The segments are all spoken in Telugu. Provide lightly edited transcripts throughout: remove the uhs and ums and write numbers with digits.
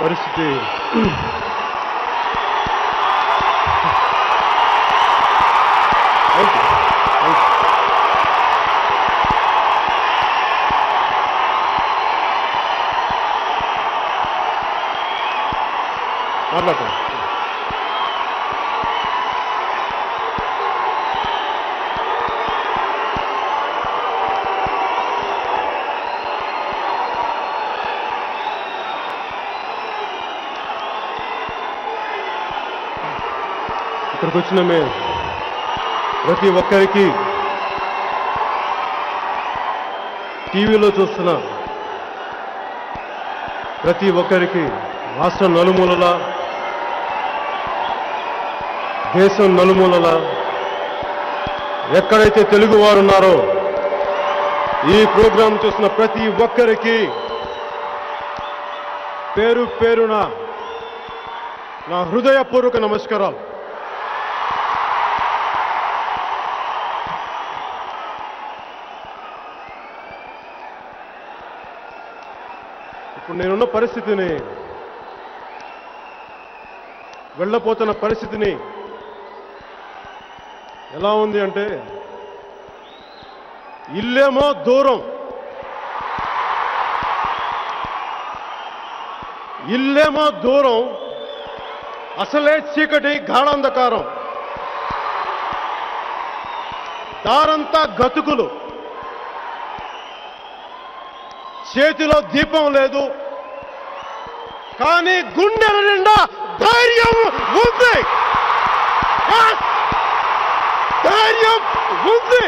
పరిస్థితి మాట్లాడతాను. ఇక్కడికి వచ్చిన ప్రతి ఒక్కరికి, టీవీలో చూస్తున్న ప్రతి ఒక్కరికి, రాష్ట్రం నలుమూలల, దేశం నలుమూలల ఎక్కడైతే తెలుగు వారు ఉన్నారో ఈ ప్రోగ్రాం చూస్తున్న ప్రతి ఒక్కరికి పేరు పేరున నా హృదయపూర్వక నమస్కారాలు. ఇప్పుడు నేనున్న పరిస్థితిని, వెళ్ళపోతున్న పరిస్థితిని ఎలా ఉంది అంటే, ఇల్లేమో దూరం, ఇల్లేమో దూరం, అసలే చీకటి గాఢాంధకారం, దారంతా గతుకులు, చేతిలో దీపం లేదు, కానీ గుండెల నిండా ధైర్యం ఉంది. ధైర్యం ఉంది,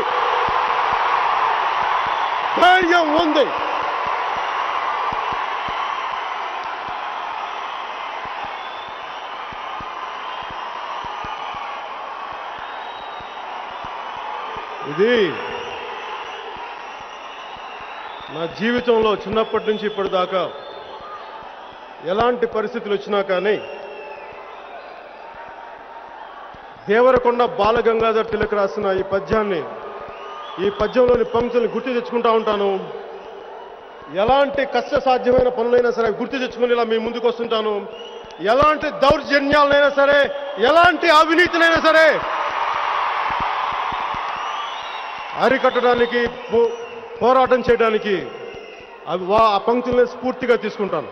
ధైర్యం ఉంది. ఇది నా జీవితంలో చిన్నప్పటి నుంచి ఇప్పటిదాకా ఎలాంటి పరిస్థితులు వచ్చినా కానీ దేవరకొండ బాలగంగాధర్ తిలక్ రాసిన ఈ పద్యంలోని పంక్తుల్ని గుర్తు తెచ్చుకుంటా ఉంటాను. ఎలాంటి కష్టసాధ్యమైన పనులైనా సరే గుర్తు తెచ్చుకుని ఇలా మీ ముందుకు వస్తుంటాను. ఎలాంటి దౌర్జన్యాలైనా సరే, ఎలాంటి అవినీతినైనా సరే అరికట్టడానికి, పోరాటం చేయడానికి ఆ పంక్తుల్ని స్ఫూర్తిగా తీసుకుంటాను.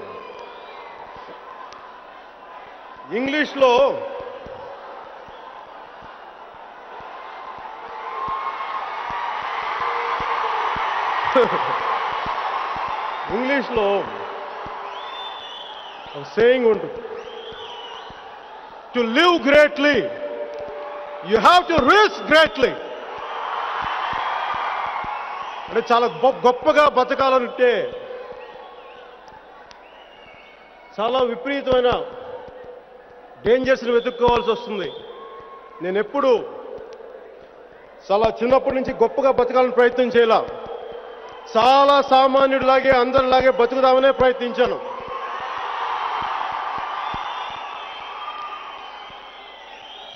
ఇంగ్లీష్లో సేయింగ్ ఉంటుంది, to live greatly you have to risk greatly. అంటే చాలా గొప్పగా బతకాలంటే చాలా విపరీతమైన డేంజర్స్ని వెతుక్కోవాల్సి వస్తుంది. నేను ఎప్పుడు చాలా చిన్నప్పటి నుంచి గొప్పగా బతకాలని ప్రయత్నం చేయాల, చాలా సామాన్యుడిలాగే అందరిలాగే బతుకుదామనే ప్రయత్నించాను.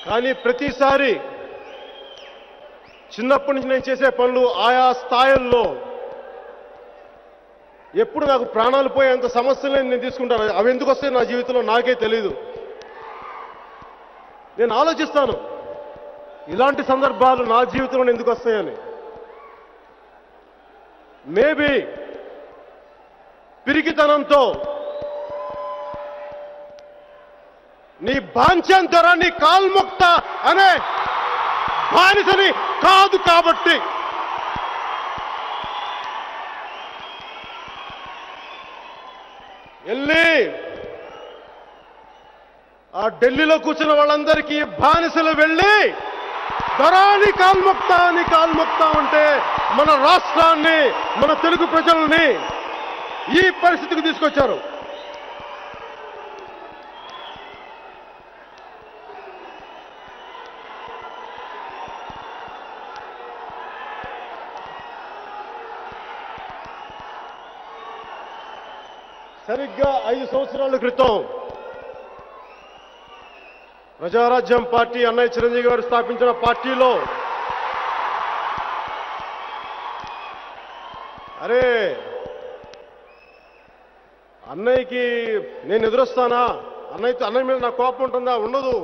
కానీ ప్రతిసారి చిన్నప్పటి నుంచి నేను చేసే పనులు ఆయా స్థాయిల్లో ఎప్పుడు నాకు ప్రాణాలు పోయేంత సమస్యలను నేను తీసుకుంటాను. అవి ఎందుకు వస్తాయి నా జీవితంలో నాకే తెలీదు. నేను ఆలోచిస్తాను, ఇలాంటి సందర్భాలు నా జీవితంలో ఎందుకు వస్తాయని. మేబీ పిరికితనంతో నీ బాంఛంతర, నీ కాల్ముక్త అనే బానిసని కాదు కాబట్టి. వెళ్ళి ఆ ఢిల్లీలో కూర్చున్న వాళ్ళందరికీ బానిసలు వెళ్ళి దొరాని కాల్ముక్త అని కాల్ముక్త అంటే మన రాష్ట్రాన్ని, మన తెలుగు ప్రజల్ని ఈ పరిస్థితికి తీసుకొచ్చారు. సరిగ్గా 5 సంవత్సరాల క్రితం ప్రజారాజ్యం పార్టీ, అన్నయ్య చిరంజీవి గారు స్థాపించిన పార్టీలో అన్నయ్యకి నేను ఎదురొస్తానా? అన్నయ్య మీద నాకు కోపం ఉంటుందా? ఉండదు.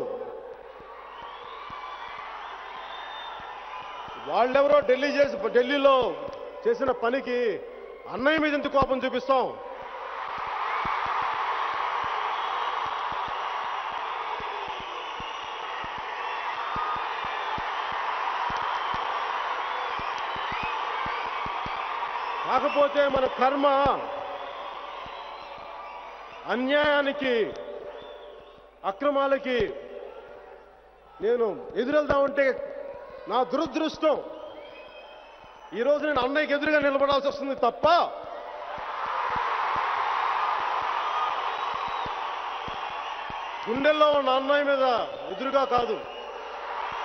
వాళ్ళెవరో ఢిల్లీలో చేసిన పనికి అన్నయ్య మీద ఎంత కోపం చూపిస్తాం? కాకపోతే మన కర్మ అన్యాయానికి, అక్రమాలకి నేను ఎదురెళ్దామంటే నా దురదృష్టం ఈరోజు నేను అన్నయ్యకి ఎదురుగా నిలబడాల్సి వస్తుంది తప్ప గుండెల్లో ఉన్న అన్నయ్య మీద ఎదురుగా కాదు,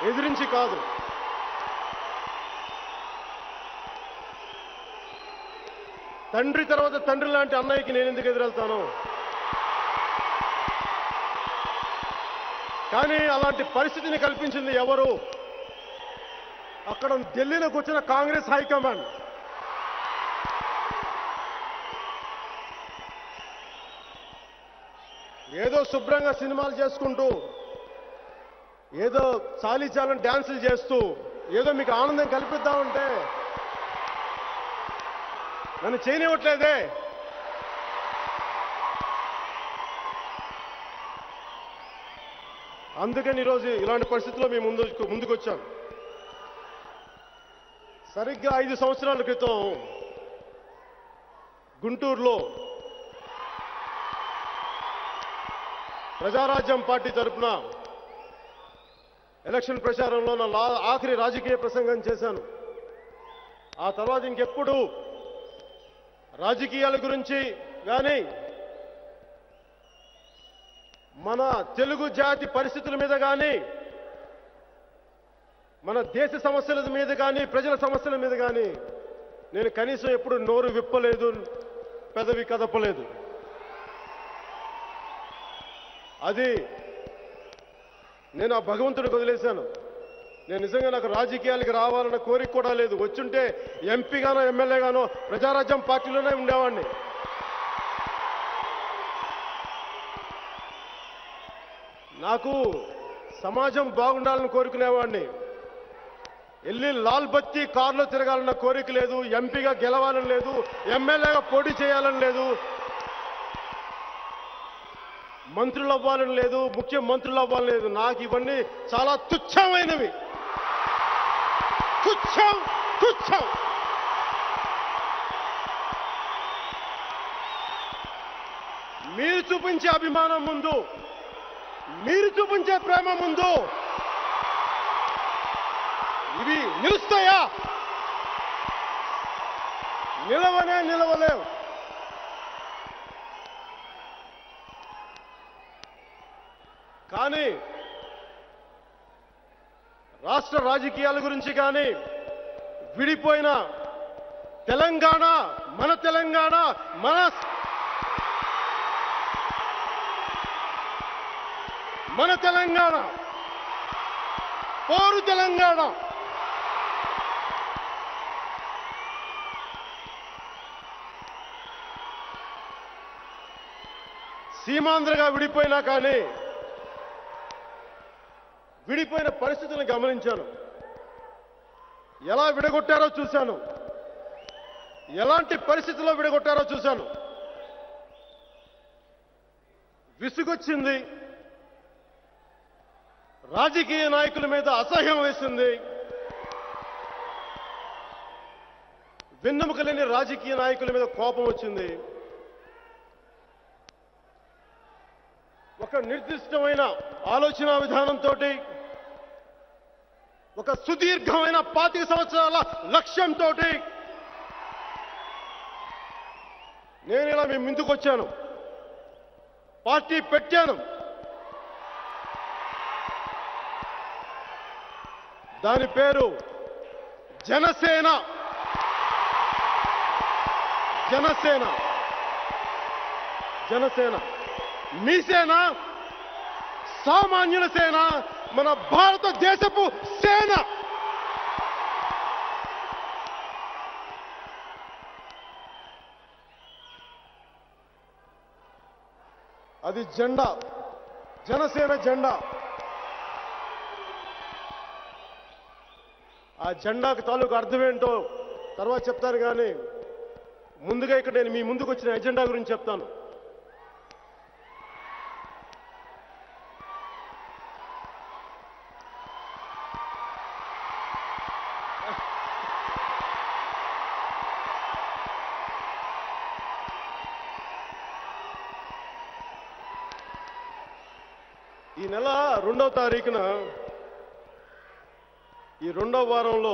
ఎదిరించి కాదు. తండ్రి తర్వాత తండ్రి లాంటి అన్నయ్యకి నేను ఎందుకు ఎదురెళ్తాను? కానీ అలాంటి పరిస్థితిని కల్పించింది ఎవరు? అక్కడ ఢిల్లీలో కూర్చున్న కాంగ్రెస్ హైకమాండ్. ఏదో శుభ్రంగా సినిమాలు చేసుకుంటూ, ఏదో చాలీచాలని డ్యాన్సులు చేస్తూ, ఏదో మీకు ఆనందం కల్పిద్దామంటే నన్ను చేయనివ్వట్లేదే. అందుకని ఈరోజు ఇలాంటి పరిస్థితుల్లో మేము ముందుకొచ్చాం. సరిగ్గా 5 సంవత్సరాల క్రితం గుంటూరులో ప్రజారాజ్యం పార్టీ తరఫున ఎలక్షన్ ప్రచారంలో నా ఆఖరి రాజకీయ ప్రసంగం చేశాను. ఆ తర్వాత ఇంకెప్పుడు రాజకీయాల గురించి కానీ, మన తెలుగు జాతి పరిస్థితుల మీద కానీ, మన దేశ సమస్యల మీద కానీ, ప్రజల సమస్యల మీద కానీ నేను కనీసం ఎప్పుడు నోరు విప్పలేదు, పెదవి కదపలేదు. అది నేను ఆ భగవంతుడికి వదిలేశాను. నేను నిజంగా నాకు రాజకీయాలకు రావాలన్న కోరిక కూడా లేదు. వచ్చుంటే ఎంపీగానో ఎమ్మెల్యేగానో ప్రజారాజ్యం పార్టీలోనే ఉండేవాడిని. నాకు సమాజం బాగుండాలని కోరుకునేవాడిని. వెళ్ళి లాల్ బత్తి కారులో తిరగాలన్న కోరిక లేదు, ఎంపీగా గెలవాలని లేదు, ఎమ్మెల్యేగా పోటీ చేయాలని లేదు, మంత్రులు అవ్వాలని లేదు, ముఖ్యమంత్రులు అవ్వాలని లేదు. నాకు ఇవన్నీ చాలా తుచ్చమైనవి. తుచ్చం తుచ్చం. మీరు చూపించే అభిమానం ముందు, మీరు చూపించే ప్రేమ ముందు ఇవి నిలుస్తాయా? నిలవలేవు. కానీ రాష్ట్ర రాజకీయాల గురించి కానీ, విడిపోయిన తెలంగాణ, మన తెలంగాణ, మన తెలంగాణ, పోరు తెలంగాణ, సీమాంధ్రగా విడిపోయినా కానీ విడిపోయిన పరిస్థితులను గమనించాను. ఎలా విడగొట్టారో చూశాను, ఎలాంటి పరిస్థితుల్లో విడగొట్టారో చూశాను. విసుగొచ్చింది, రాజకీయ నాయకుల మీద అసహ్యం వేసింది. వెన్నెముక లేని రాజకీయ నాయకుల మీద కోపం వచ్చింది. ఒక నిర్దిష్టమైన ఆలోచన విధానంతో, ఒక సుదీర్ఘమైన 25 సంవత్సరాల లక్ష్యంతో నేను ఇలా మీ ముందుకు వచ్చాను, పార్టీ పెట్టాను. దాని పేరు జనసేన. జనసేన, జనసేన. మీ సేన, సామాన్యుల సేన, మన భారతదేశపు సేన. అది జెండా, జనసేన జెండా. ఆ జెండాకు తాలూకు అర్థమేంటో తర్వాత చెప్తాను, కానీ ముందుగా ఇక్కడ నేను మీ ముందుకు వచ్చిన ఎజెండా గురించి చెప్తాను. ఈ నెల 2వ తారీఖున ఈ 2వ వారంలో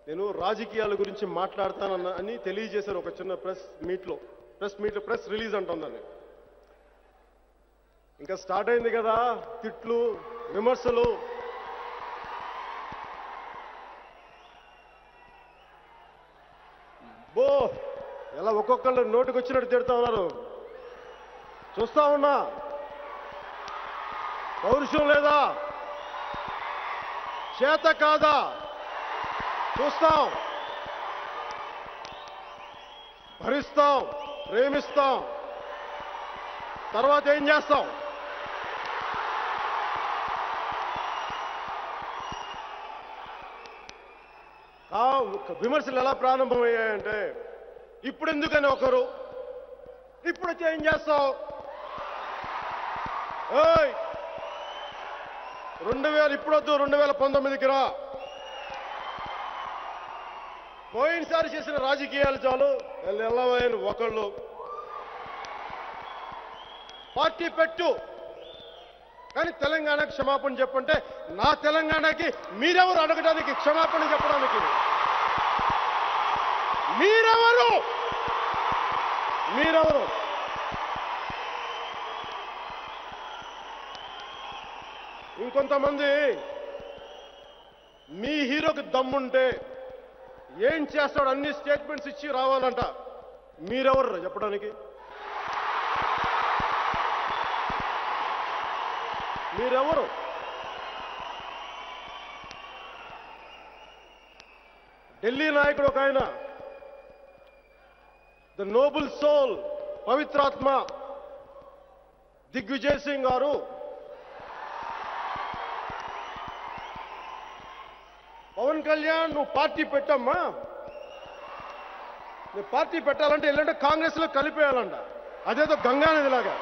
నేను రాజకీయాల గురించి మాట్లాడతానని తెలియజేశారు ఒక చిన్న ప్రెస్ రిలీజ్ అంటుందని. ఇంకా స్టార్ట్ అయింది కదా తిట్లు, విమర్శలు. ఎలా ఒక్కొక్కళ్ళు నోటికి వచ్చినట్టు తిడతా ఉన్నారు, చూస్తా ఉన్నా. పౌరుషం లేదా? చేత కాదా? చూస్తాం, భరిస్తాం, ప్రేమిస్తాం, తర్వాత ఏం చేస్తాం? విమర్శలు ఎలా ప్రారంభమయ్యాయంటే, ఇప్పుడు ఎందుకని ఒకరు, ఇప్పుడు వచ్చి ఏం చేస్తావు? 2000 ఇప్పుడొద్దు, 2019కి రా. పోయినసారి చేసిన రాజకీయాలు చాలు, ఎల్లవైన ఒకళ్ళు. పార్టీ పెట్టు, కానీ తెలంగాణకి క్షమాపణ చెప్పంటే, నా తెలంగాణకి మీరెవరు అడగడానికి, క్షమాపణ చెప్పడానికి? మీరెవరు? ఇంకొంతమంది మీ హీరోకి దమ్ముంటే ఏం చేస్తాడు అన్ని స్టేట్మెంట్స్ ఇచ్చి రావాలంట. మీరెవరు చెప్పడానికి? మీరెవరు? ఢిల్లీ నాయకుడు ఒక ఆయన, ద నోబుల్ సోల్, పవిత్రాత్మ దిగ్విజయ్ సింగ్ గారు పవన్ కళ్యాణ్ నువ్వు పార్టీ పెట్టమ్మా, నువ్వు పార్టీ పెట్టాలంటే ఎల్లంటే కాంగ్రెస్ లో కలిపేయాలంట, అదేదో గంగానదిలాగా.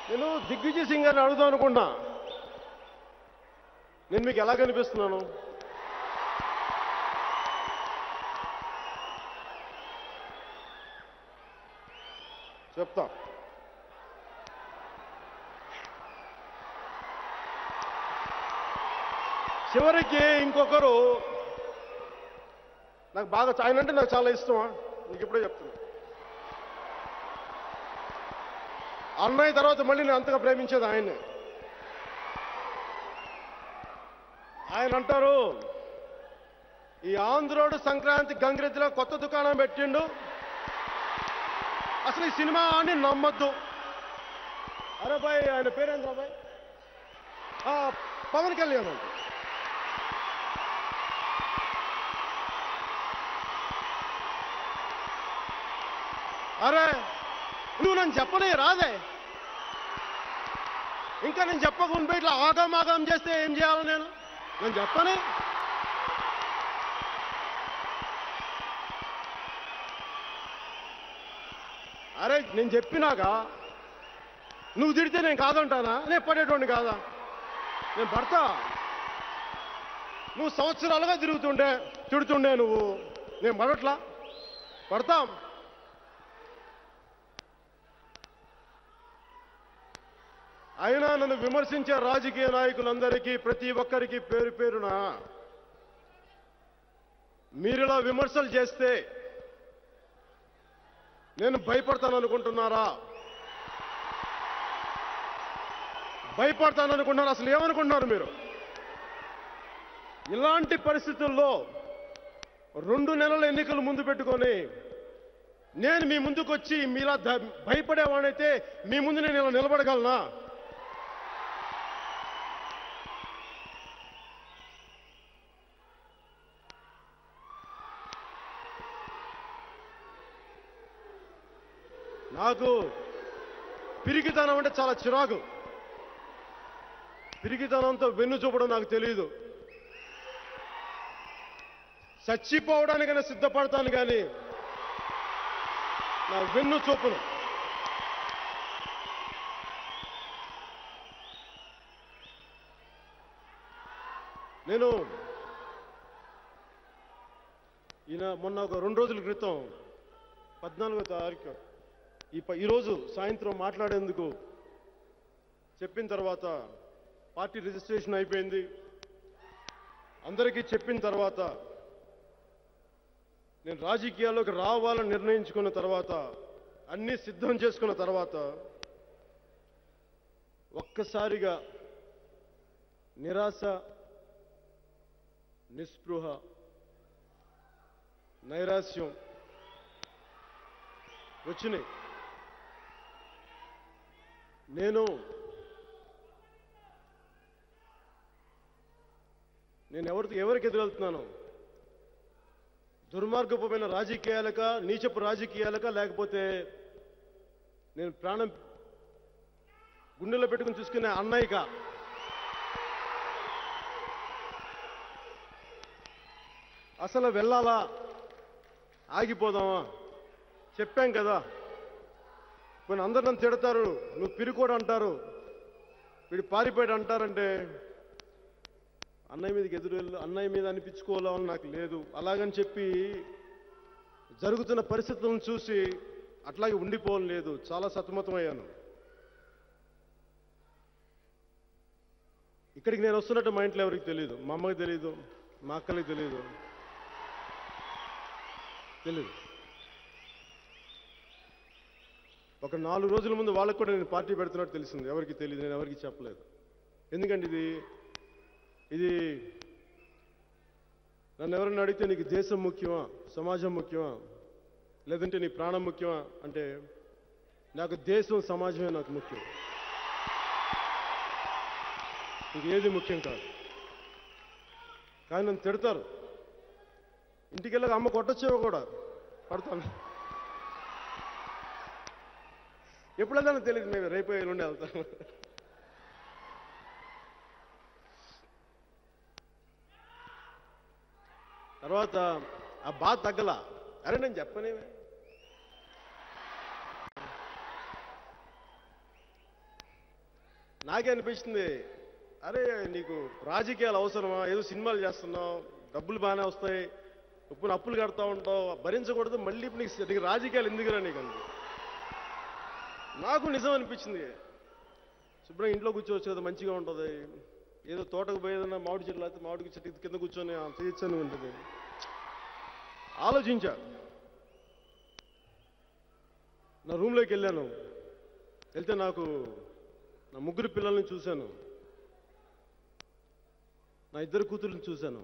నేను దిగ్విజయ్ సింగ్ గారిని అడుగుదాం అనుకున్నా, నేను మీకు ఎలా కనిపిస్తున్నాను? చెప్తా. చివరికి ఇంకొకరు నాకు బాగా, ఆయన అంటే నాకు చాలా ఇష్టం, నీకు ఇప్పుడే చెప్తున్నా. అన్నయ్య తర్వాత మళ్ళీ నేను అంతగా ప్రేమించేది ఆయన్ని. ఆయన అంటారు, ఈ ఆంధ్రోడు సంక్రాంతి గంగిరెద్దులో కొత్త దుకాణం పెట్టిండు, అసలు ఈ సినిమా అని నమ్మద్దు. అరే బాయ్, ఆయన పేరేంద్ర బాయ్, పవన్ కళ్యాణ్ అంట. అరే నువ్వు నన్ను చెప్పలే రాదే, ఇంకా నేను చెప్పకుండా ఇట్లా ఆగమాగం చేస్తే ఏం చేయాలి? నేను చెప్పనే. అరే నేను చెప్పినాక నువ్వు తిడితే నేను కాదంటానా? నేను పడేటోండి కాదా? నేను పడతా. నువ్వు సంవత్సరాలుగా తిడుతుండే నువ్వు, నేను పడట్లా? పడతాం. అయినా నన్ను విమర్శించే రాజకీయ నాయకులందరికీ, ప్రతి ఒక్కరికి పేరు పేరున మీరిలా విమర్శలు చేస్తే నేను భయపడతాననుకుంటున్నారా? భయపడతాననుకుంటున్నారు? అసలు ఏమనుకుంటున్నారు మీరు? ఇలాంటి పరిస్థితుల్లో 2 నెలల ఎన్నికలు ముందు పెట్టుకొని నేను మీ ముందుకు వచ్చి మీలా భయపడేవాడైతే మీ ముందు నేను ఇలా నిలబడగలనా? నాకు పిరికితనం అంటే చాలా చిరాకు. పిరికితనంతో వెన్ను చూపడం నాకు తెలియదు. చచ్చిపోవడానికైనా సిద్ధపడతాను కానీ నా వెన్ను చూపను. నేను మొన్న ఒక 2 రోజుల క్రితం 14వ తారీఖు ఈరోజు సాయంత్రం మాట్లాడేందుకు చెప్పిన తర్వాత పార్టీ రిజిస్ట్రేషన్ అయిపోయింది. అందరికీ చెప్పిన తర్వాత నేను రాజకీయాల్లోకి రావాలని నిర్ణయించుకున్న తర్వాత అన్నీ సిద్ధం చేసుకున్న తర్వాత ఒక్కసారిగా నిరాశ, నిస్పృహ, నైరాశ్యం వచ్చినాయి. నేను ఎవరికి ఎదురెళ్తున్నాను? దుర్మార్గమైన రాజకీయాలక, నీచపు రాజకీయాలక, లేకపోతే నేను ప్రాణం గుండెలో పెట్టుకుని చూసుకునే అన్నయ్యక? అసలు వెళ్ళాలా, ఆగిపోదామా? చెప్పాం కదా. కొన్ని అందరు నన్ను తిడతారు, నువ్వు పిరికోడు అంటారు, వీడు పారిపోయాడు అంటారంటే అన్నయ్య మీదకి ఎదురు అన్నయ్య మీద అనిపించుకోవాలని నాకు లేదు. అలాగని చెప్పి జరుగుతున్న పరిస్థితులను చూసి అట్లాగే ఉండిపోవడం లేదు. చాలా సతమతమయ్యాను. ఇక్కడికి నేను వస్తున్నట్టు మా ఇంట్లో ఎవరికి తెలియదు. మా అమ్మకి తెలియదు, మా అక్కలకి తెలియదు. ఒక 4 రోజుల ముందు వాళ్ళకు కూడా నేను పార్టీ పెడుతున్నట్టు తెలిసింది. ఎవరికి తెలియదు, నేను ఎవరికి చెప్పలేదు. ఎందుకంటే ఇది నన్ను ఎవరన్నా అడిగితే నీకు దేశం ముఖ్యమా, సమాజం ముఖ్యమా, లేదంటే నీ ప్రాణం ముఖ్యమా అంటే నాకు దేశం, సమాజమే నాకు ముఖ్యం. ఇంకేది ముఖ్యం కాదు. కానీ నన్ను తిడతారు. ఇంటికి వెళ్ళక అమ్మ కొట్టొచ్చేవో కూడా పడతాను. ఎప్పుడైనా తెలియదు, నేను రేపు ఎల్లుండి వెళ్తాను. తర్వాత ఆ బాధ తగ్గల. అరే నేను చెప్పనేమే, నాకే అనిపించింది, అరే నీకు రాజకీయాలు అవసరమా? ఏదో సినిమాలు చేస్తున్నావు, డబ్బులు బాగానే వస్తాయి, ఇప్పుడు అప్పులు కడతా ఉంటావు, భరించకూడదు, మళ్ళీ ఇప్పుడు నీకు రాజకీయాలు ఎందుకురా నీకు అంది. నాకు నిజం అనిపించింది. శుభ్రంగా ఇంట్లో కూర్చోవచ్చు కదా, మంచిగా ఉంటుంది. ఏదో తోటకు పోయేదన్నా మామిడి చెట్లు అయితే మామిడి చెట్టు కింద కూర్చొని చేయొచ్చని ఉంటుంది. ఆలోచించా. నా రూమ్లోకి వెళ్ళాను. వెళ్తే నాకు నా 3 పిల్లల్ని చూశాను. నా 2 కూతుర్ని చూశాను.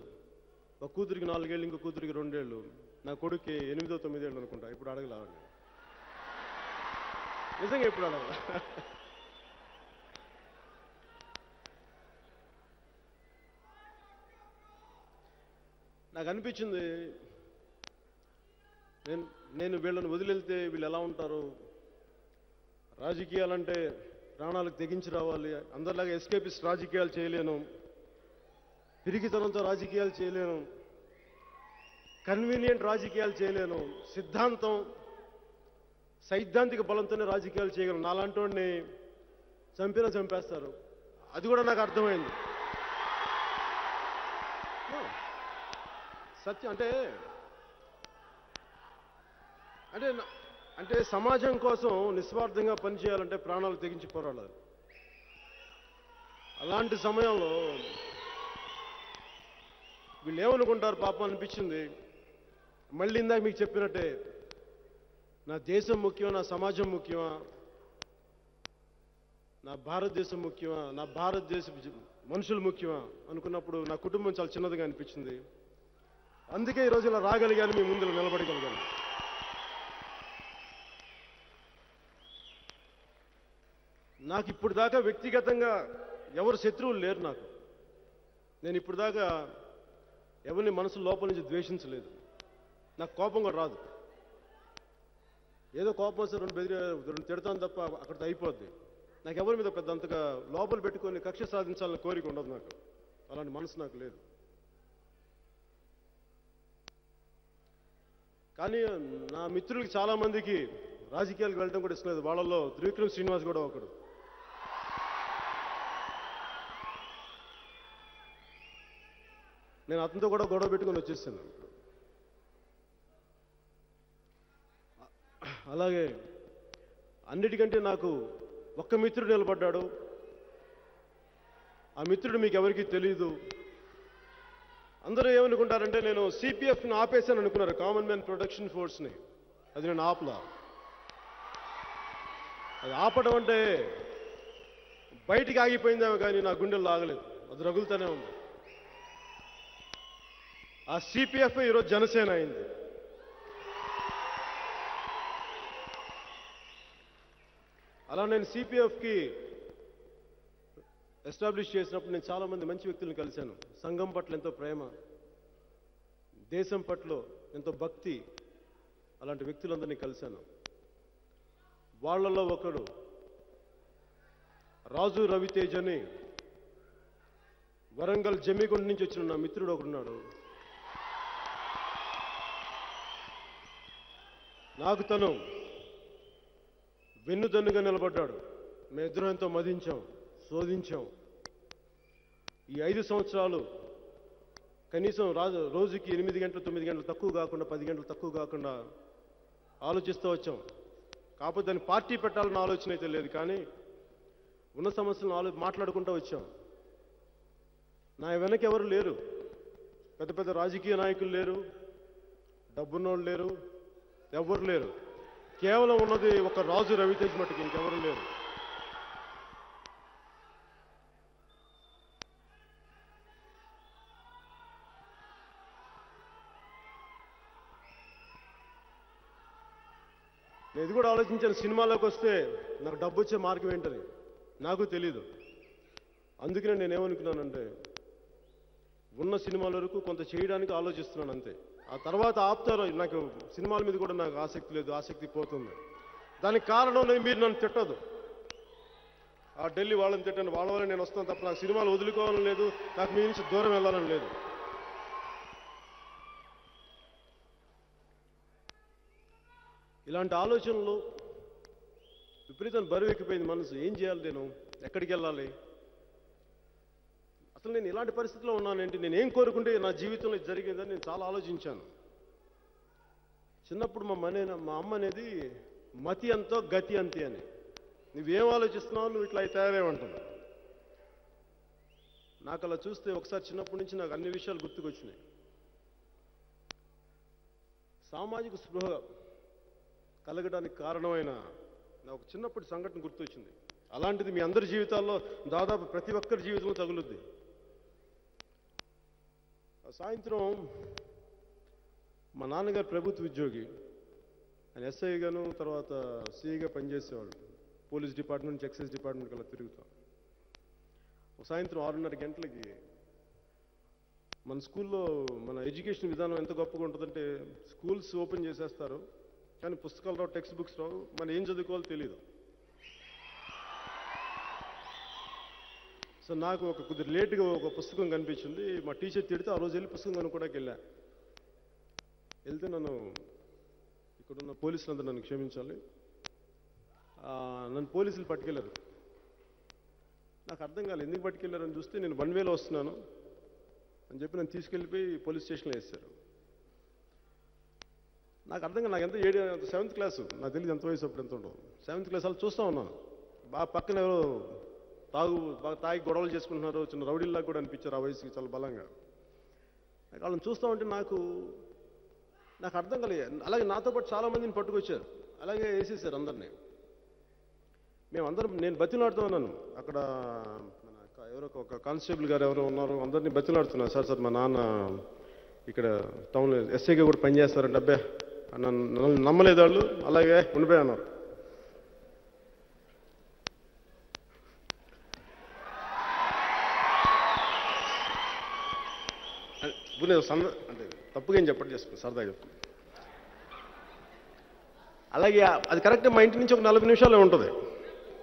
ఒక కూతురికి 4 ఏళ్ళు, ఇంకో కూతురికి 2 ఏళ్ళు. నా కొడుక్కి 8, 9 ఏళ్ళు అనుకుంటా. ఇప్పుడు అడగలా, నిజంగా ఎప్పుడు అడగలా. నాకు అనిపించింది, నేను వీళ్ళని వదిలివెళ్తే వీళ్ళు ఎలా ఉంటారు? రాజకీయాలంటే ప్రాణాలకు తెగించి రావాలి. అందరిలాగా ఎస్కేపిస్ట్ రాజకీయాలు చేయలేను, పిరికితనంతో రాజకీయాలు చేయలేను, కన్వీనియంట్ రాజకీయాలు చేయలేను, సిద్ధాంతం, సైద్ధాంతిక బలంతోనే రాజకీయాలు చేయగలను. నాలాంటి వాడిని చంపేస్తారు. అది కూడా నాకు అర్థమైంది. సత్యం అంటే సమాజం కోసం నిస్వార్థంగా పనిచేయాలంటే ప్రాణాలు తెగించి పోరాడాలి. అలాంటి సమయంలో వీళ్ళు ఏమనుకుంటారు పాపం అనిపించింది. మళ్ళీ ఇందాక మీకు చెప్పినట్టే, నా దేశం ముఖ్యమా, నా సమాజం ముఖ్యమా, నా భారతదేశం ముఖ్యమా, నా భారతదేశ మనుషులు ముఖ్యమా అనుకున్నప్పుడు నా కుటుంబం చాలా చిన్నదిగా అనిపించింది. అందుకే ఈరోజు ఇలా రాగలిగాను, మీ ముందు నిలబడగలిగాను. నాకు ఇప్పుడు దాకా వ్యక్తిగతంగా ఎవరు శత్రువులు లేరు. నేను ఇప్పుడు దాకా ఎవరిని మనసు లోపల నుంచి ద్వేషించలేదు. నాకు కోపం కూడా రాదు. ఏదో కోపం వస్తే రెండు తిడతాను తప్ప అక్కడితో అయిపోద్ది. నాకు ఎవరి మీద పెద్ద అంతగా లోపల పెట్టుకొని కక్ష సాధించాలని కోరిక ఉండదు నాకు. అలాంటి మనసు నాకు లేదు. కానీ నా మిత్రులకి చాలామందికి రాజకీయాలకు వెళ్ళడం కూడా ఇష్టం లేదు. వాళ్ళల్లో త్రివిక్రమ్ శ్రీనివాస్ కూడా ఒకడు. నేను అతనితో కూడా గొడవ పెట్టుకొని వచ్చేసాను. అలాగే అన్నిటికంటే నాకు ఒక్క మిత్రుడు నిలబడ్డాడు. ఆ మిత్రుడు మీకు ఎవరికీ తెలియదు. అందరూ ఏమనుకుంటారంటే నేను సిపిఎఫ్ని ఆపేశాను అనుకున్నారు, కామన్ మ్యాన్ ప్రొటెక్షన్ ఫోర్స్ని. అది నేను ఆపలా. అది ఆపడం అంటే బయటికి ఆగిపోయిందేమో కానీ నా గుండెల్లో ఆగలేదు, అది రగులుతూనే ఉంది. ఆ సిపిఎఫ్ ఈరోజు జనసేన అయింది. అలా నేను సిపిఎఫ్కి ఎస్టాబ్లిష్ చేసినప్పుడు నేను చాలామంది మంచి వ్యక్తులను కలిశాను. సంఘం పట్ల ఎంతో ప్రేమ, దేశం పట్ల ఎంతో భక్తి, అలాంటి వ్యక్తులందరినీ కలిశాను. వాళ్ళల్లో ఒకడు రాజు రవితేజ్ అని వరంగల్ జమ్మికొండ నుంచి వచ్చిన నా మిత్రుడు ఒకడున్నాడు. నాకు తను వెన్నుదన్నుగా నిలబడ్డాడు. మేమిద్దరం ఎంతో మదించాం, శోధించాం. ఈ 5 సంవత్సరాలు కనీసం రోజుకి 8 గంటలు 9 గంటలు తక్కువ కాకుండా 10 గంటలు తక్కువ కాకుండా ఆలోచిస్తూ వచ్చాం. కాకపోతే దాన్ని పార్టీ పెట్టాలన్న ఆలోచన అయితే లేదు, కానీ ఉన్న సమస్యలను మాట్లాడుకుంటూ వచ్చాం. నా వెనక ఎవరు లేరు, పెద్ద పెద్ద రాజకీయ నాయకులు లేరు, డబ్బున్నోళ్ళు లేరు, ఎవరు లేరు. కేవలం ఉన్నది ఒక రాజు రవితేజ్ మట్టుకు, ఇంకెవరు లేరు. నేను ఇది కూడా ఆలోచించాను, సినిమాలోకి వస్తే నాకు డబ్బు వచ్చే మార్గం ఏంటని నాకు తెలీదు. అందుకనే నేనేమనుకున్నానంటే ఉన్న సినిమాల వరకు కొంత చేయడానికి ఆలోచిస్తున్నాను అంతే. ఆ తర్వాత ఆపుతారు. నాకు సినిమాల మీద కూడా నాకు ఆసక్తి లేదు, ఆసక్తి పోతుంది. దానికి కారణం మీరు నన్ను తిట్టదు. ఆ ఢిల్లీ వాళ్ళని తిట్టండి, వాళ్ళ వల్ల నేను వస్తాను తప్ప నాకు సినిమాలు వదులుకోవాలని లేదు, నాకు మీ నుంచి దూరం వెళ్ళాలని లేదు. ఇలాంటి ఆలోచనలు విపరీతం బరువు ఎక్కిపోయింది మనసు. ఏం చేయాలి, నేను ఎక్కడికి వెళ్ళాలి, అసలు నేను ఇలాంటి పరిస్థితిలో ఉన్నానేంటి, నేను ఏం కోరుకుంటే నా జీవితంలో ఇది జరిగిందని నేను చాలా ఆలోచించాను. చిన్నప్పుడు మా అమ్మ అనేది మతి అంతో గతి అంతే అని. నువ్వేం ఆలోచిస్తున్నావు, నువ్వు ఇట్లా తయారేమంటావు. నాకు అలా చూస్తే ఒకసారి చిన్నప్పటి నుంచి నాకు అన్ని విషయాలు గుర్తుకొచ్చినాయి. సామాజిక స్పృహ కలగడానికి కారణమైన నాకు చిన్నప్పటి సంఘటన గుర్తొచ్చింది. అలాంటిది మీ అందరి జీవితాల్లో దాదాపు ప్రతి ఒక్కరి జీవితంలో తగులుద్ది. సాయంత్రం మా నాన్నగారు ప్రభుత్వ ఉద్యోగి, ఆయన ఎస్ఐగాను తర్వాత సిఐగా పనిచేసేవాళ్ళు. పోలీస్ డిపార్ట్మెంట్ నుంచి ఎక్సైజ్ డిపార్ట్మెంట్కి అలా తిరుగుతాం. సాయంత్రం 6:30 గంటలకి మన స్కూల్లో మన ఎడ్యుకేషన్ విధానం ఎంత గొప్పగా ఉంటుందంటే స్కూల్స్ ఓపెన్ చేసేస్తారు, కానీ పుస్తకాలు రావు, టెక్స్ట్ బుక్స్ రావు, మనం ఏం చదువుకోవాలో తెలియదు. సో నాకు కొద్దిగా లేటుగా ఒక పుస్తకం కనిపించింది. మా టీచర్ తిడితే ఆ రోజు వెళ్ళి పుస్తకం కొనుక్కోడానికి వెళ్తే నన్ను ఇక్కడున్న పోలీసులు అందరూ నన్ను క్షమించాలి, నన్ను పోలీసులు పట్టుకెళ్ళారు. నాకు అర్థం కాలేదు ఎందుకు పట్టుకెళ్ళారని. చూస్తే నేను 1 వేలో వస్తున్నాను అని చెప్పి నన్ను తీసుకెళ్ళిపోయి పోలీస్ స్టేషన్లో వేశారు. నాకు అర్థం కాదు, నాకు ఎంత 7th క్లాసు, నాకు తెలియదు ఎంత వయసు అప్పుడు ఎంత ఉండవు. 7th క్లాస్ అలా చూస్తూ ఉన్నాను. బాగా పక్కన ఎవరో బాగా తాగి గొడవలు చేసుకుంటున్నారు, చిన్న రౌడీల్లాగా కూడా అనిపించారు ఆ వయసుకి చాలా బలంగా. వాళ్ళని చూస్తూ ఉంటే నాకు అర్థం కలిగారు. అలాగే నాతో పాటు చాలామందిని పట్టుకొచ్చారు, అలాగే వేసేసారు అందరినీ. నేను బతిలాడుతూ ఉన్నాను. అక్కడ ఎవరో ఒక కానిస్టేబుల్ గారు ఎవరో ఉన్నారు, అందరినీ బతిలాడుతున్నారు. సార్ మా నాన్న ఇక్కడ టౌన్లో ఎస్ఐగా కూడా పనిచేస్తారంటే. అబ్బే నన్ను నమ్మలేదు వాళ్ళు, అలాగే ఉండిపోయాన్నారు. అంటే తప్పుగా ఏం చెప్పండి, చేసుకోండి, సరదాగా చెప్పండి. అలాగే అది కరెక్ట్గా మా ఇంటి నుంచి ఒక 40 నిమిషాలే ఉంటుంది.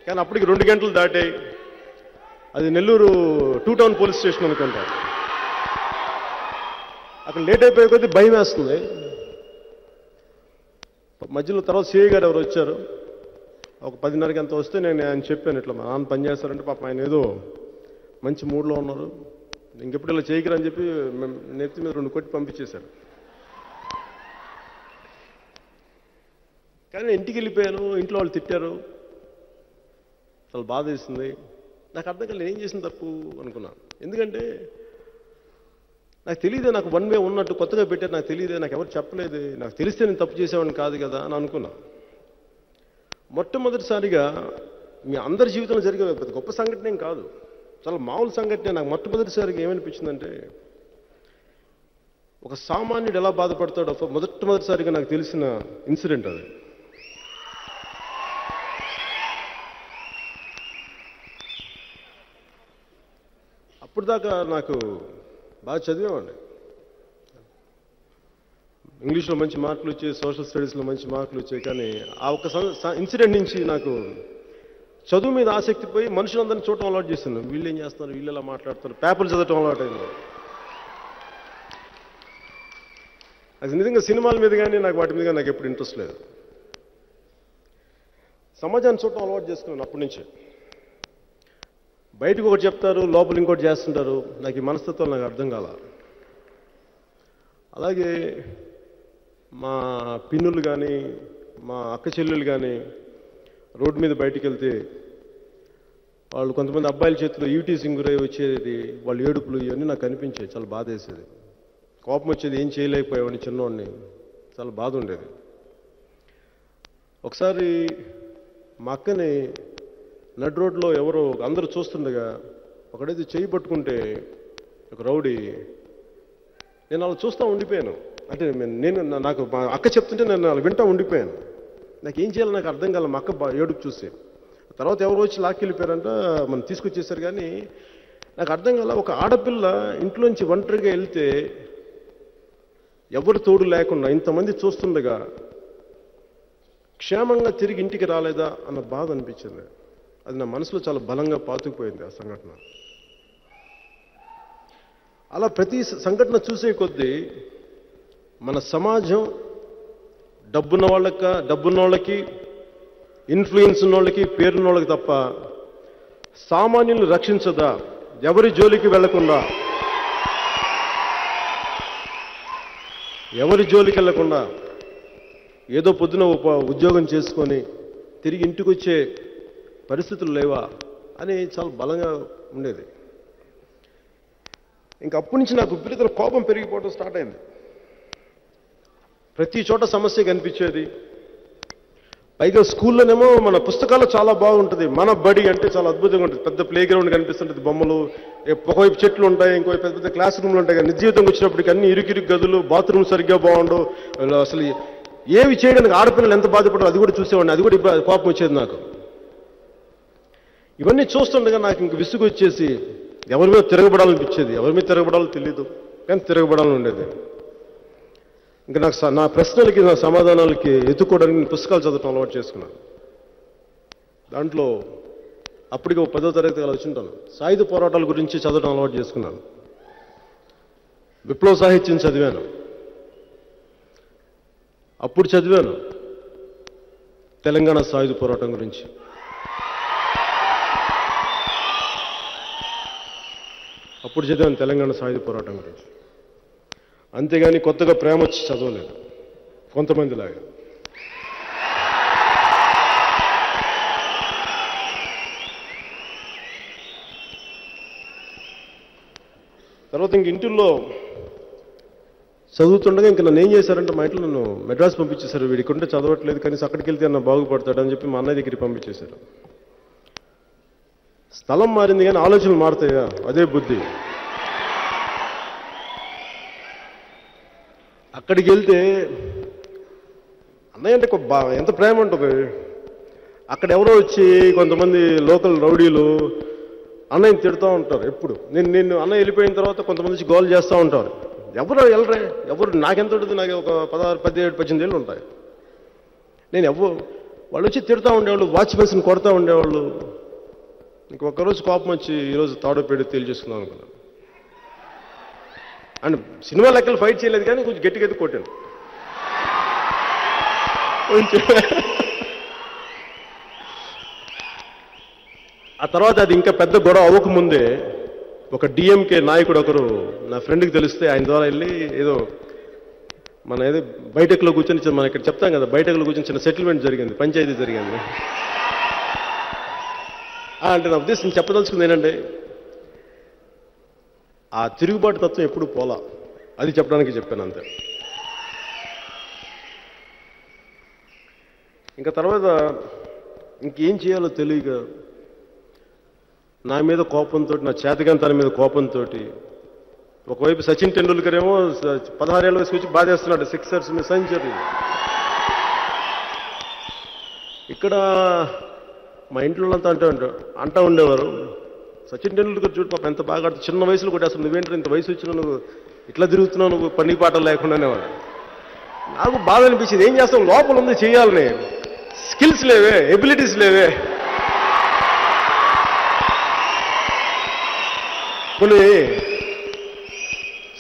కానీ అప్పటికి 2 గంటలు దాటాయి. అది నెల్లూరు 2 టౌన్ పోలీస్ స్టేషన్ అనుకుంటా. అక్కడ లేట్ అయిపోయే కొద్దీ భయం వేస్తుంది. మధ్యలో తర్వాత సిఐ గారు ఎవరు వచ్చారు, ఒక 10:30కి అంత వస్తే నేను ఆయన చెప్పాను, ఇట్లా మా నాన్న పని చేస్తారంటే పాపం ఆయన ఏదో మంచి మూడ్లో ఉన్నారు, ఇంకెప్పుడు ఇలా చేయకరని చెప్పి నెత్తి మీద 2 కొట్టి పంపించేశారు. కానీ ఇంటికి వెళ్ళిపోయాను, ఇంట్లో వాళ్ళు తిట్టారు, చాలా బాధ వేసింది. నాకు అర్థం కాలేదు ఏం చేసిన తప్పు అనుకున్నాను. ఎందుకంటే నాకు తెలియదే, నాకు వన్ వే ఉన్నట్టు కొత్తగా పెట్టారు, నాకు తెలియదే, నాకు ఎవరు చెప్పలేదు, నాకు తెలిస్తే నేను తప్పు చేసేవాడిని కాదు కదా అని అనుకున్నా. మొట్టమొదటిసారిగా మీ అందరి జీవితంలో జరిగే పెద్ద గొప్ప సంఘటన ఏం కాదు, చాలా మామూలు సంఘటన. నాకు మొట్టమొదటిసారిగా ఏమనిపించిందంటే, ఒక సామాన్యుడు ఎలా బాధపడతాడో మొట్టమొదటిసారిగా నాకు తెలిసిన ఇన్సిడెంట్ అది. అప్పుడు దాకా నాకు బాగా చదివేవాడిని, ఇంగ్లీష్లో మంచి మార్కులు వచ్చాయి, సోషల్ స్టడీస్లో మంచి మార్కులు వచ్చాయి. కానీ ఆ ఒక ఇన్సిడెంట్ నుంచి నాకు చదువు మీద ఆసక్తి పోయి మనుషులందరినీ చూడటం అలవాటు చేస్తున్నాను. వీళ్ళు ఏం చేస్తున్నారు, వీళ్ళు ఎలా మాట్లాడుతున్నారు, పేపర్లు చదవటం అలవాటు అయింది. అది నిజంగా సినిమాల మీద కానీ నాకు వాటి మీద నాకు ఎప్పుడు ఇంట్రెస్ట్ లేదు. సమాజాన్ని చూడటం అలవాటు చేసుకున్నాను అప్పటి నుంచే. బయటకు ఒకటి చెప్తారు, లోపల ఇంకోటి చేస్తుంటారు. నాకు ఈ మనస్తత్వం నాకు అర్థం కాల. అలాగే మా పిన్నులు కానీ మా అక్క చెల్లెలు కానీ రోడ్డు మీద బయటికి వెళ్తే వాళ్ళు కొంతమంది అబ్బాయిల చేతిలో ఈటీసింగ్ గురై వచ్చేది, వాళ్ళు ఏడుపులు ఇవన్నీ నాకు కనిపించాయి. చాలా బాధ వేసేది, కోపం వచ్చేది, ఏం చేయలేకపోయావని చిన్నవాడిని, చాలా బాధ ఉండేది. ఒకసారి మా అక్కని నడ్ రోడ్లో ఎవరో అందరూ చూస్తుండగా ఒకడైతే చేయి పట్టుకుంటే ఒక రౌడీ, నేను అలా చూస్తూ ఉండిపోయాను. అంటే నాకు మా అక్క చెప్తుంటే నేను అలా వింటూ ఉండిపోయాను. నాకు ఏం చేయాలో నాకు అర్థం కాల. మా అక్క ఏడుపు చూసి తర్వాత ఎవరు వచ్చి లాక్కెళ్ళిపోయారంట, మనం తీసుకొచ్చేసారు. కానీ నాకు అర్థం కాల, ఒక ఆడపిల్ల ఇంట్లోంచి ఒంటరిగా వెళ్తే ఎవరు తోడు లేకుండా ఇంతమంది చూస్తుండగా క్షేమంగా తిరిగి ఇంటికి రాలేదా అన్న బాధ అనిపించింది. అది నా మనసులో చాలా బలంగా పాతుకుపోయింది ఆ సంఘటన. అలా ప్రతి సంఘటన చూసే కొద్దీ మన సమాజం డబ్బున్న వాళ్ళకి ఇన్ఫ్లుయెన్స్ ఉన్న వాళ్ళకి పేరున్న వాళ్ళకి తప్ప సామాన్యులను రక్షించదా, ఎవరి జోలికి వెళ్లకుండా ఏదో పొద్దున ఉద్యోగం చేసుకొని తిరిగి ఇంటికి వచ్చే పరిస్థితులు లేవా అని చాలా బలంగా ఉండేది. ఇంకా అప్పటి నుంచి నాకు విపరీత కోపం పెరిగిపోవడం స్టార్ట్ అయింది. ప్రతి చోట సమస్య కనిపించేది. పైగా స్కూల్లోనేమో మన పుస్తకాలు చాలా బాగుంటుంది, మన బడి అంటే చాలా అద్భుతంగా ఉంటుంది, పెద్ద ప్లే గ్రౌండ్ కనిపిస్తుంటుంది, బొమ్మలు, ఒకవైపు చెట్లు ఉంటాయి, ఇంకోవైపు పెద్ద పెద్ద క్లాస్ రూమ్లు ఉంటాయి. కానీ నిజ జీవితంకి వచ్చినప్పటికీ అన్ని ఇరుకిరు గదులు, బాత్రూమ్ సరిగ్గా బాగుండవు. అసలు ఏవి చేయడానికి ఆడపిల్లలు ఎంత బాధపడరు అది కూడా చూసేవాడిని. అది కూడా ఇప్పుడు కోపం వచ్చేది నాకు. ఇవన్నీ చూస్తుండగా నాకు ఇంక విసుగు వచ్చేసి ఎవరి మీద తిరగబడాలనిపించేది. ఎవరి మీద తిరగబడాలో తెలియదు, కానీ తిరగబడాలని ఉండేది. ఇంకా నాకు నా ప్రశ్నలకి నా సమాధానాలకి ఎత్తుకోవడానికి నేను పుస్తకాలు చదవటం అలవాటు చేసుకున్నాను. దాంట్లో అప్పటికి 10వ తరగతి అలా వచ్చింటాను. సాయుధ పోరాటాల గురించి చదవటం అలవాటు చేసుకున్నాను. విప్లవ సాహిత్యం చదివాను. అప్పుడు చదివాను తెలంగాణ సాయుధ పోరాటం గురించి. అప్పుడు చదివాను తెలంగాణ సాయుధ పోరాటం గురించి. అంతేగాని కొత్తగా ప్రేమ వచ్చి చదవలేదు కొంతమందిలాగా. తర్వాత ఇంక ఇంటిల్లో చదువుతుండగా ఇంక నన్ను ఏం చేశారంటే, మా ఇంట్లో నన్ను మెడ్రాస్ పంపించేశారు. వీడికి ఉంటే చదవట్లేదు, కనీసం అక్కడికి వెళ్తే అన్న బాగుపడతాడని చెప్పి మా అన్నయ్య దగ్గరికి పంపించేశారు. స్థలం మారింది కానీ ఆలోచనలు మారుతాయా, అదే బుద్ధి. అక్కడికి వెళ్తే అన్నయ్య అంటే ఎంత ప్రేమ ఉంటుంది. అక్కడ ఎవరో వచ్చి కొంతమంది లోకల్ రౌడీలు అన్నయ్యని తిడుతూ ఉంటారు ఎప్పుడు. నేను అన్నయ్య వెళ్ళిపోయిన తర్వాత కొంతమంది వచ్చి గోల్ చేస్తూ ఉంటారు. ఎవరు వెళ్ళరే, ఎవరు నాకెంత ఉంటుంది, నాకు ఒక 16, 17, 18 ఏళ్ళు ఉంటాయి. నేను వాళ్ళు వచ్చి తిడతా ఉండేవాళ్ళు, వాచ్మెన్స్ని కొడతా ఉండేవాళ్ళు. ఇంకొకరోజు కోపం వచ్చి ఈరోజు తాడో పేడు తేల్చేసుకుందాం అనుకున్నాను. అండ్ సినిమా లెక్కలు ఫైట్ చేయలేదు కానీ కొంచెం గట్టిగా కొట్టాను. ఆ తర్వాత అది ఇంకా పెద్ద గొడవ అవ్వకముందే ఒక డిఎంకే నాయకుడు ఒకరు నా ఫ్రెండ్కి తెలిస్తే ఆయన ద్వారా వెళ్ళి ఏదో బయటకులో కూర్చొని మనం ఇక్కడ చెప్తాం కదా, బయటకులో కూర్చొని చిన్న సెటిల్మెంట్ జరిగింది, పంచాయతీ జరిగింది. అంటే నా ఉద్దేశం చెప్పదలుచుకుంది ఏంటంటే ఆ తిరుగుబాటు తత్వం ఎప్పుడు పోలా, అది చెప్పడానికి చెప్పాను అంతే. ఇంకా తర్వాత ఇంకేం చేయాలో తెలియక నా మీద కోపంతో, నా చేతగాంతన మీద కోపంతో, ఒకవైపు సచిన్ టెండూల్కర్ ఏమో 16 ఏళ్ళ వయసుకు వచ్చి బాధేస్తున్నాడు, 6 years మీద సెంచరీ. ఇక్కడ మా ఇంట్లో అంతా అంటూ ఉండేవారు, సచిన్ టెండూల్కర్ చూడు పాప ఎంత బాగా ఆడుతుంది, చిన్న వయసులో కొట్టేస్తాను, నువ్వేంటి ఇంత వయసు వచ్చినా నువ్వు ఇట్లా తిరుగుతున్నావు, నువ్వు పని పాటలు లేకుండానేవాడు. నాకు బాధ అనిపించింది, ఏం చేస్తాం, లోపల ఉంది చేయాలని, స్కిల్స్ లేవే, ఎబిలిటీస్ లేవే. కొన్ని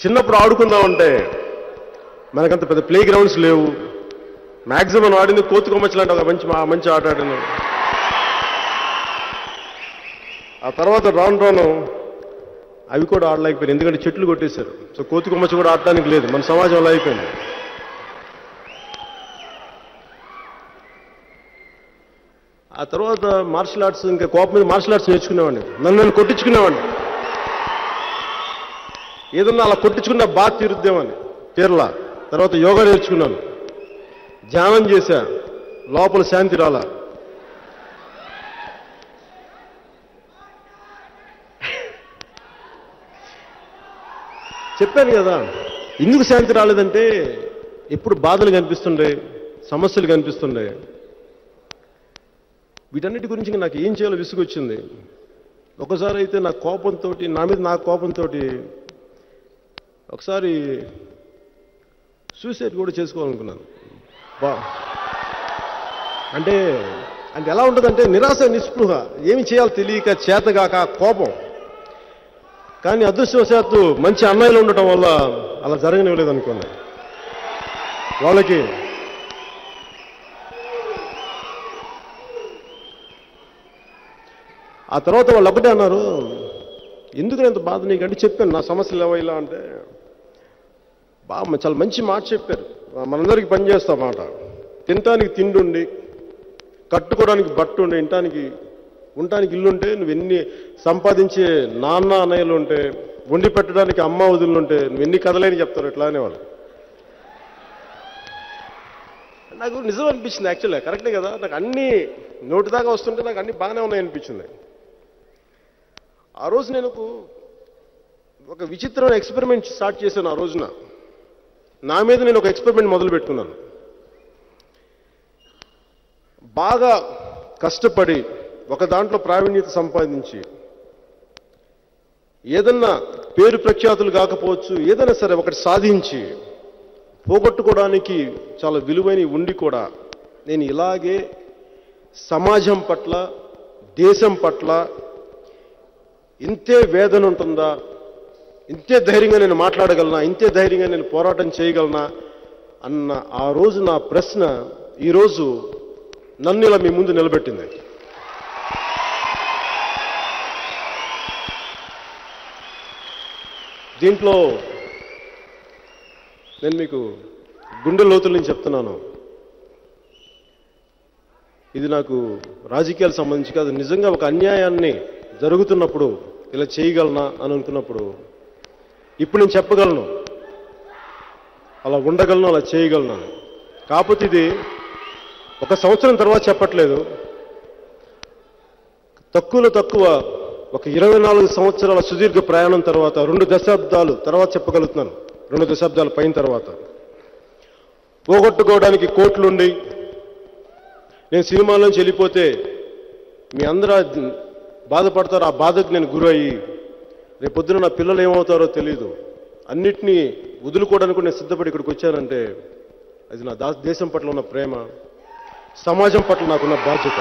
చిన్నప్పుడు ఆడుకుందామంటే మనకంత పెద్ద ప్లే గ్రౌండ్స్ లేవు. మ్యాక్సిమం ఆడింది కోతుకొమ్మచ్చి లాంటి ఒక మంచి ఆట ఆడినాం. ఆ తర్వాత రాను అవి కూడా ఆడలేకపోయారు, ఎందుకంటే చెట్లు కొట్టేశారు. సో కోతుకొమ్మచ్చి కూడా ఆడటానికి లేదు, మన సమాజంలో అయిపోయింది. ఆ తర్వాత మార్షల్ ఆర్ట్స్, ఇంకా కోపం మీద మార్షల్ ఆర్ట్స్ నేర్చుకునేవాడిని, నన్ను కొట్టించుకునేవాడిని. ఏదన్నా అలా కొట్టించుకున్న బాగా తీరుద్దామని తీరలా. తర్వాత యోగా నేర్చుకున్నాను, ధ్యానం చేశా, లోపల శాంతి రాలా. చెప్పాను కదా, ఎందుకు శాంతి రాలేదంటే ఎప్పుడు బాధలు కనిపిస్తుండే, సమస్యలు కనిపిస్తుండే. వీటన్నిటి గురించి నాకు ఏం చేయాలో విసుగొచ్చింది. ఒకసారి అయితే నా కోపంతో ఒకసారి సూసైడ్ కూడా చేసుకోవాలనుకున్నాను. అంటే ఎలా ఉంటుందంటే నిరాశ, నిస్పృహ, ఏమి చేయాలో తెలియక, చేతగాక, కోపం. కానీ అదృష్టవశాత్తు మంచి అన్నయ్యలు ఉండటం వల్ల అలా జరగనివ్వలేదు అనుకోండి. వాళ్ళకి ఆ తర్వాత వాళ్ళు ఒకటే అన్నారు, ఎందుకు ఎంత బాధ నీకంటే చెప్పాను నా సమస్యలు ఏవైలా అంటే, చాలా మంచి మాట చెప్పారు. మనందరికీ పనిచేస్తాం మాట, తినటానికి తిండి ఉండి, కట్టుకోవడానికి బట్టు ఉండి, ఉండటానికి ఇల్లు ఉంటే, నువ్వు ఎన్ని సంపాదించే నాన్న అన్నయ్యలు ఉంటే, వండి పెట్టడానికి అమ్మ వదులు ఉంటే, నువ్వు ఎన్ని కథలేని చెప్తారు ఇట్లా అనేవాళ్ళు. నాకు నిజం అనిపించింది, యాక్చువల్గా కరెక్టే కదా, నాకు అన్నీ నోటి దాకా వస్తుంటే నాకు అన్నీ బాగానే ఉన్నాయి అనిపించింది. ఆ రోజు నేను ఒక విచిత్రమైన ఎక్స్పెరిమెంట్ స్టార్ట్ చేశాను. ఆ రోజున నా మీద నేను ఒక ఎక్స్పెరిమెంట్ మొదలు పెట్టుకున్నాను. బాగా కష్టపడి ఒక దాంట్లో ప్రావీణ్యత సంపాదించి, ఏదన్నా పేరు ప్రఖ్యాతులు కాకపోవచ్చు, ఏదైనా సరే ఒకటి సాధించి పోగొట్టుకోవడానికి చాలా విలువైన ఉండి కూడా నేను ఇలాగే సమాజం పట్ల, దేశం పట్ల ఇంతే వేదన ఉంటుందా, ఇంతే ధైర్యంగా నేను మాట్లాడగలనా, ఇంతే ధైర్యంగా నేను పోరాటం చేయగలనా అన్న ఆ రోజు నా ప్రశ్న ఈరోజు నన్ను ఇలా మీ ముందు నిలబెట్టింది. దీంట్లో నేను మీకు గుండె లోతుల నుంచి చెప్తున్నాను, ఇది నాకు రాజకీయాలకు సంబంధించి కాదు. నిజంగా ఒక అన్యాయాన్ని జరుగుతున్నప్పుడు ఇలా చేయగలనా అని అనుకున్నప్పుడు ఇప్పుడు నేను చెప్పగలను, అలా ఉండగలను, అలా చేయగలను. కాకపోతే ఇది 1 సంవత్సరం తర్వాత చెప్పట్లేదు, తక్కువలో తక్కువ ఒక 24 సంవత్సరాల సుదీర్ఘ ప్రయాణం తర్వాత, 2 దశాబ్దాలు తర్వాత చెప్పగలుగుతున్నాను. 2 దశాబ్దాల పైన తర్వాత పోగొట్టుకోవడానికి కోట్లుండి నేను సినిమాలోంచి వెళ్ళిపోతే మీ అందరూ బాధపడతారు. ఆ బాధకు నేను గురయ్యి రేపొద్దున నా పిల్లలు ఏమవుతారో తెలియదు, అన్నిటినీ వదులుకోవడానికి నేను సిద్ధపడి ఇక్కడికి వచ్చానంటే అది నా దేశం పట్ల ఉన్న ప్రేమ, సమాజం పట్ల నాకున్న బాధ్యత.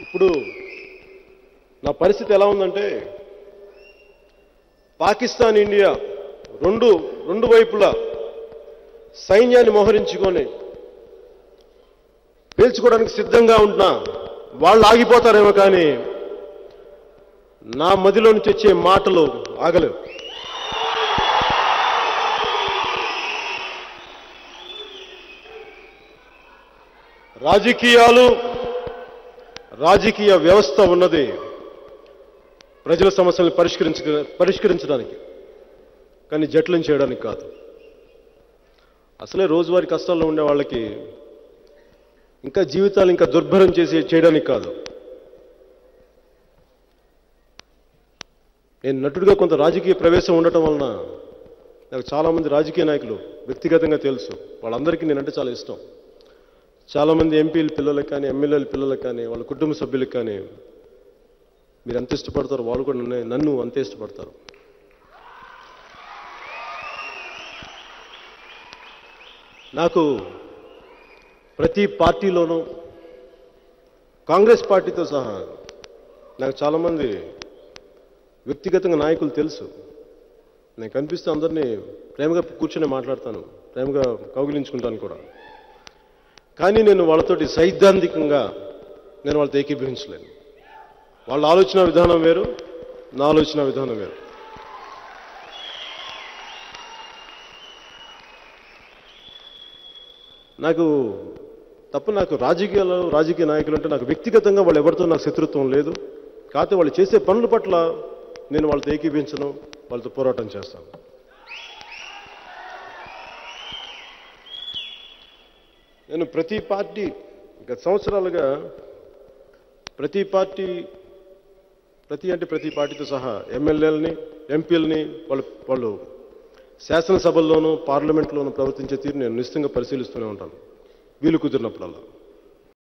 ఇప్పుడు నా పరిస్థితి ఎలా ఉందంటే, పాకిస్తాన్ ఇండియా రెండు వైపులా సైన్యాన్ని మోహరించుకొని పేల్చుకోవడానికి సిద్ధంగా ఉంటున్నా వాళ్ళు ఆగిపోతారేమో, కానీ నా మదిలో నుంచి వచ్చే మాటలు ఆగలేవు. రాజకీయ వ్యవస్థ ఉన్నది ప్రజల సమస్యలను పరిష్కరించడానికి, కానీ జట్లం చేయడానికి కాదు. అసలే రోజువారీ కష్టాల్లో ఉండే వాళ్ళకి ఇంకా జీవితాలు ఇంకా దుర్భరం చేయడానికి కాదు. నేను నటుడిగా కొంత రాజకీయ ప్రవేశం ఉండటం వలన నాకు చాలామంది రాజకీయ నాయకులు వ్యక్తిగతంగా తెలుసు. వాళ్ళందరికీ నేనంటే చాలా ఇష్టం. చాలామంది ఎంపీల పిల్లలకు కానీ, ఎమ్మెల్యేల పిల్లలకు కానీ, వాళ్ళ కుటుంబ సభ్యులకు కానీ మీరు ఎంత ఇష్టపడతారు, వాళ్ళు కూడా నన్ను అంతే ఇష్టపడతారు. నాకు ప్రతి పార్టీలోనూ, కాంగ్రెస్ పార్టీతో సహా నాకు చాలామంది వ్యక్తిగతంగా నాయకులు తెలుసు. నేను కనిపిస్తే అందరినీ ప్రేమగా కూర్చొని మాట్లాడతాను, ప్రేమగా కౌగిలించుకుంటాను కూడా. కానీ నేను వాళ్ళతోటి సైద్ధాంతికంగా నేను వాళ్ళతో ఏకీభవించలేను. వాళ్ళ ఆలోచన విధానం వేరు, నా ఆలోచన విధానం వేరు. నాకు రాజకీయ నాయకులు అంటే నాకు వ్యక్తిగతంగా వాళ్ళు ఎవరితో నాకు శత్రుత్వం లేదు. కాకపోతే వాళ్ళు చేసే పనుల పట్ల నేను వాళ్ళతో ఏకీభవించను, వాళ్ళతో పోరాటం చేస్తాను. నేను ప్రతి గత సంవత్సరాలుగా ప్రతి పార్టీతో సహా ఎమ్మెల్యేలని, ఎంపీలని వాళ్ళు శాసనసభల్లోనూ పార్లమెంట్లోనూ ప్రవర్తించే తీరు నేను నిశ్చితంగా పరిశీలిస్తూనే ఉంటాను వీలు కుదిరినప్పుడల్లా.